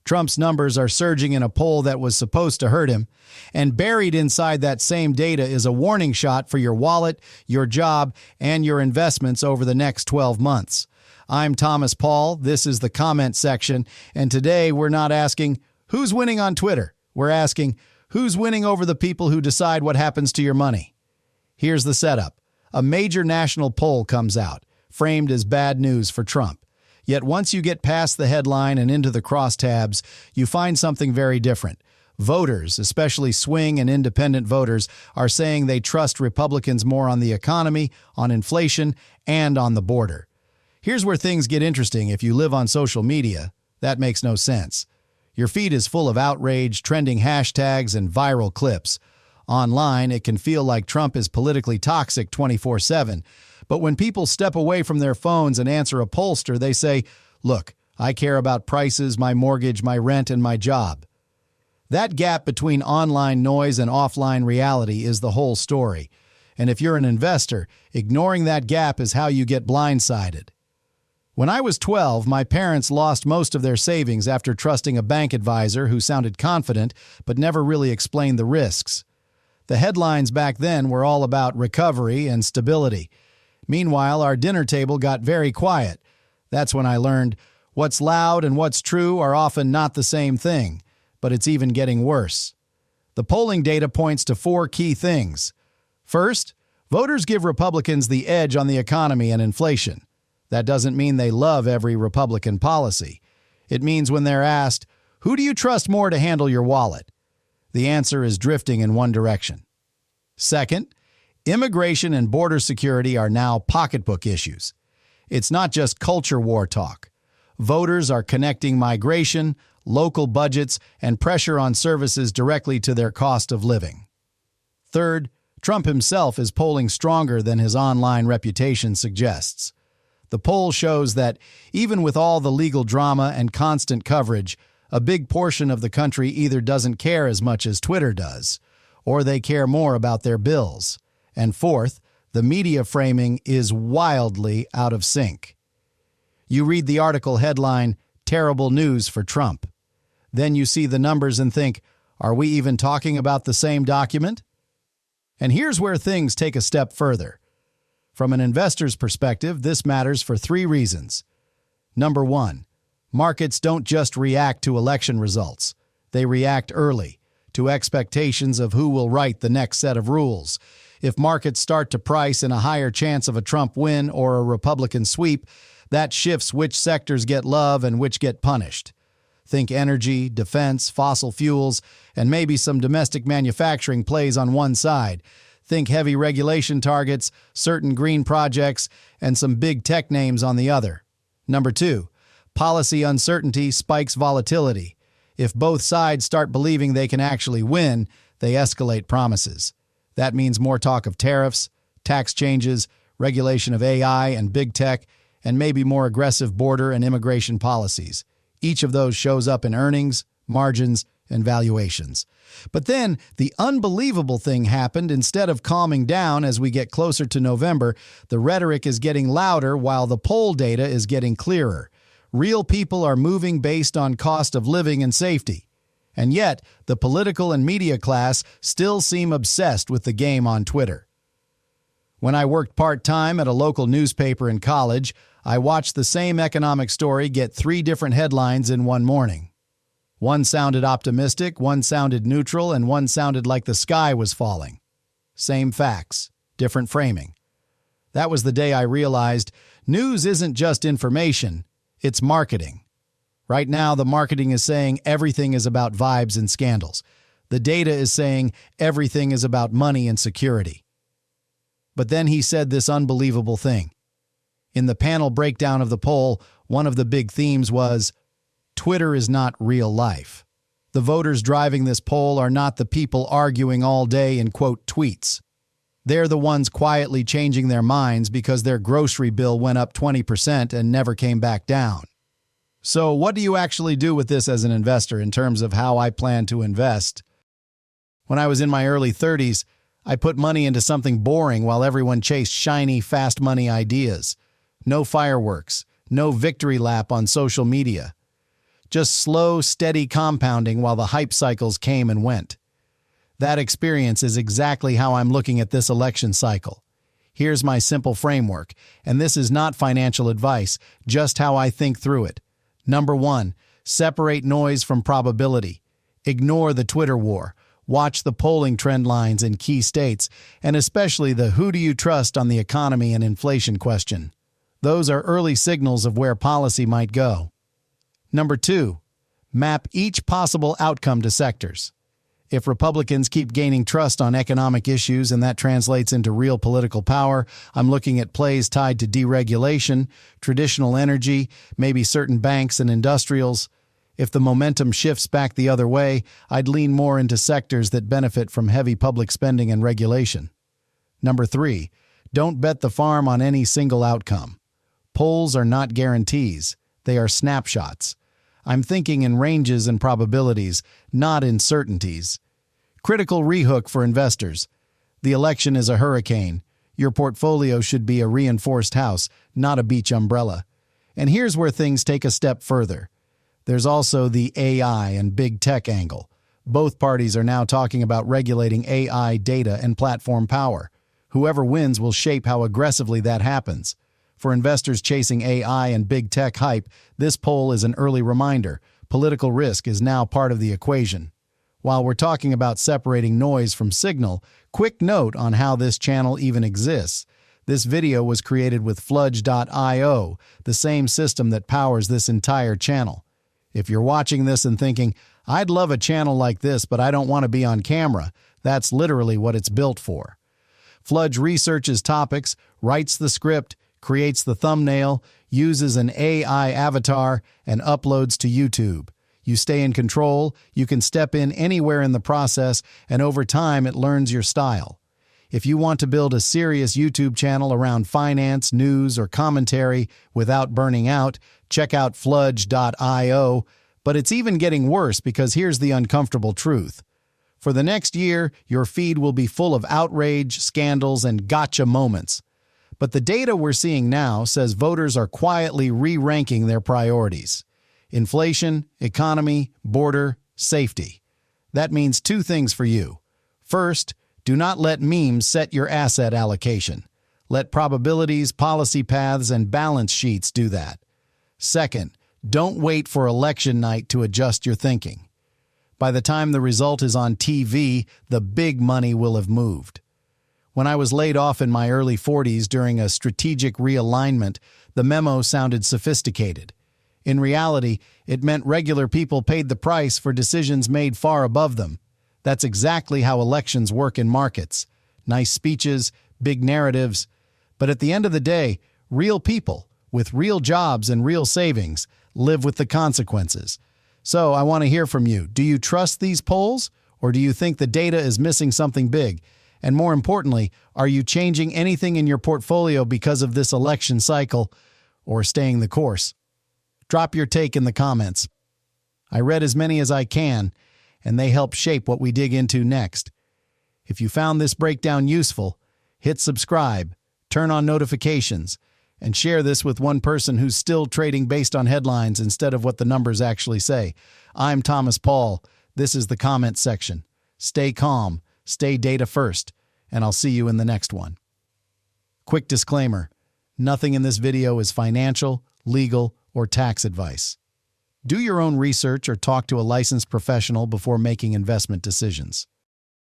Trump's numbers are surging in a poll that was supposed to hurt him, and buried inside that same data is a warning shot for your wallet, your job, and your investments over the next 12 months. I'm Thomas Paul, this is the comment section, and today we're not asking, who's winning on Twitter? We're asking, who's winning over the people who decide what happens to your money? Here's the setup. A major national poll comes out, framed as bad news for Trump. Yet once you get past the headline and into the crosstabs, you find something very different. Voters, especially swing and independent voters, are saying they trust Republicans more on the economy, on inflation, and on the border. Here's where things get interesting if you live on social media. That makes no sense. Your feed is full of outrage, trending hashtags, and viral clips. Online, it can feel like Trump is politically toxic 24/7. But when people step away from their phones and answer a pollster, they say, look, I care about prices, my mortgage, my rent, and my job. That gap between online noise and offline reality is the whole story. And if you're an investor, ignoring that gap is how you get blindsided. When I was 12, my parents lost most of their savings after trusting a bank advisor who sounded confident but never really explained the risks. The headlines back then were all about recovery and stability. Meanwhile, our dinner table got very quiet. That's when I learned what's loud and what's true are often not the same thing, but it's even getting worse. The polling data points to 4 key things. First, voters give Republicans the edge on the economy and inflation. That doesn't mean they love every Republican policy. It means when they're asked, who do you trust more to handle your wallet? The answer is drifting in one direction. Second, immigration and border security are now pocketbook issues. It's not just culture war talk. Voters are connecting migration, local budgets, and pressure on services directly to their cost of living. Third, Trump himself is polling stronger than his online reputation suggests. The poll shows that even with all the legal drama and constant coverage, a big portion of the country either doesn't care as much as Twitter does, or they care more about their bills. And fourth, the media framing is wildly out of sync. You read the article headline, "Terrible News for Trump." Then you see the numbers and think, are we even talking about the same document? And here's where things take a step further. From an investor's perspective, this matters for 3 reasons. Number 1, markets don't just react to election results. They react early, to expectations of who will write the next set of rules. If markets start to price in a higher chance of a Trump win or a Republican sweep, that shifts which sectors get love and which get punished. Think energy, defense, fossil fuels, and maybe some domestic manufacturing plays on one side. Think heavy regulation targets, certain green projects, and some big tech names on the other. Number 2, policy uncertainty spikes volatility. If both sides start believing they can actually win, they escalate promises. That means more talk of tariffs, tax changes, regulation of AI and big tech, and maybe more aggressive border and immigration policies. Each of those shows up in earnings, margins, and valuations. But then the unbelievable thing happened. Instead of calming down as we get closer to November, the rhetoric is getting louder while the poll data is getting clearer. Real people are moving based on cost of living and safety. And yet, the political and media class still seem obsessed with the game on Twitter. When I worked part-time at a local newspaper in college, I watched the same economic story get 3 different headlines in one morning. One sounded optimistic, one sounded neutral, and one sounded like the sky was falling. Same facts, different framing. That was the day I realized news isn't just information, it's marketing. Right now, the marketing is saying everything is about vibes and scandals. The data is saying everything is about money and security. But then he said this unbelievable thing. In the panel breakdown of the poll, one of the big themes was, Twitter is not real life. The voters driving this poll are not the people arguing all day in quote tweets. They're the ones quietly changing their minds because their grocery bill went up 20% and never came back down. So what do you actually do with this as an investor in terms of how I plan to invest? When I was in my early 30s, I put money into something boring while everyone chased shiny, fast money ideas. No fireworks, no victory lap on social media. just slow, steady compounding while the hype cycles came and went. That experience is exactly how I'm looking at this election cycle. Here's my simple framework, and this is not financial advice, just how I think through it. Number 1, separate noise from probability. Ignore the Twitter war. Watch the polling trend lines in key states, and especially the who do you trust on the economy and inflation question. Those are early signals of where policy might go. Number 2, map each possible outcome to sectors. If Republicans keep gaining trust on economic issues and that translates into real political power, I'm looking at plays tied to deregulation, traditional energy, maybe certain banks and industrials. If the momentum shifts back the other way, I'd lean more into sectors that benefit from heavy public spending and regulation. Number 3, don't bet the farm on any single outcome. Polls are not guarantees. They are snapshots. I'm thinking in ranges and probabilities, not in certainties. Critical rehook for investors. The election is a hurricane. Your portfolio should be a reinforced house, not a beach umbrella. And here's where things take a step further. There's also the AI and big tech angle. Both parties are now talking about regulating AI data and platform power. Whoever wins will shape how aggressively that happens. For investors chasing AI and big tech hype, this poll is an early reminder. Political risk is now part of the equation. While we're talking about separating noise from signal, quick note on how this channel even exists. This video was created with Fludge.io, the same system that powers this entire channel. If you're watching this and thinking, I'd love a channel like this, but I don't want to be on camera, that's literally what it's built for. Fludge researches topics, writes the script, creates the thumbnail, uses an AI avatar, and uploads to YouTube. You stay in control, you can step in anywhere in the process, and over time it learns your style. If you want to build a serious YouTube channel around finance, news, or commentary without burning out, check out Fludge.io. But it's even getting worse because here's the uncomfortable truth. For the next year, your feed will be full of outrage, scandals, and gotcha moments. But the data we're seeing now says voters are quietly re-ranking their priorities. Inflation, economy, border, safety. That means 2 things for you. First, do not let memes set your asset allocation. Let probabilities, policy paths, and balance sheets do that. Second, don't wait for election night to adjust your thinking. By the time the result is on TV, the big money will have moved. When I was laid off in my early 40s during a strategic realignment, the memo sounded sophisticated. In reality, it meant regular people paid the price for decisions made far above them. That's exactly how elections work in markets. Nice speeches, big narratives. But at the end of the day, real people, with real jobs and real savings, live with the consequences. So I want to hear from you. Do you trust these polls? Or do you think the data is missing something big? And more importantly, are you changing anything in your portfolio because of this election cycle or staying the course? Drop your take in the comments. I read as many as I can, and they help shape what we dig into next. If you found this breakdown useful, hit subscribe, turn on notifications, and share this with one person who's still trading based on headlines instead of what the numbers actually say. I'm Thomas Paul. This is the comment section. Stay calm, stay data first, and I'll see you in the next one. Quick disclaimer: nothing in this video is financial, legal, or tax advice. Do your own research or talk to a licensed professional before making investment decisions.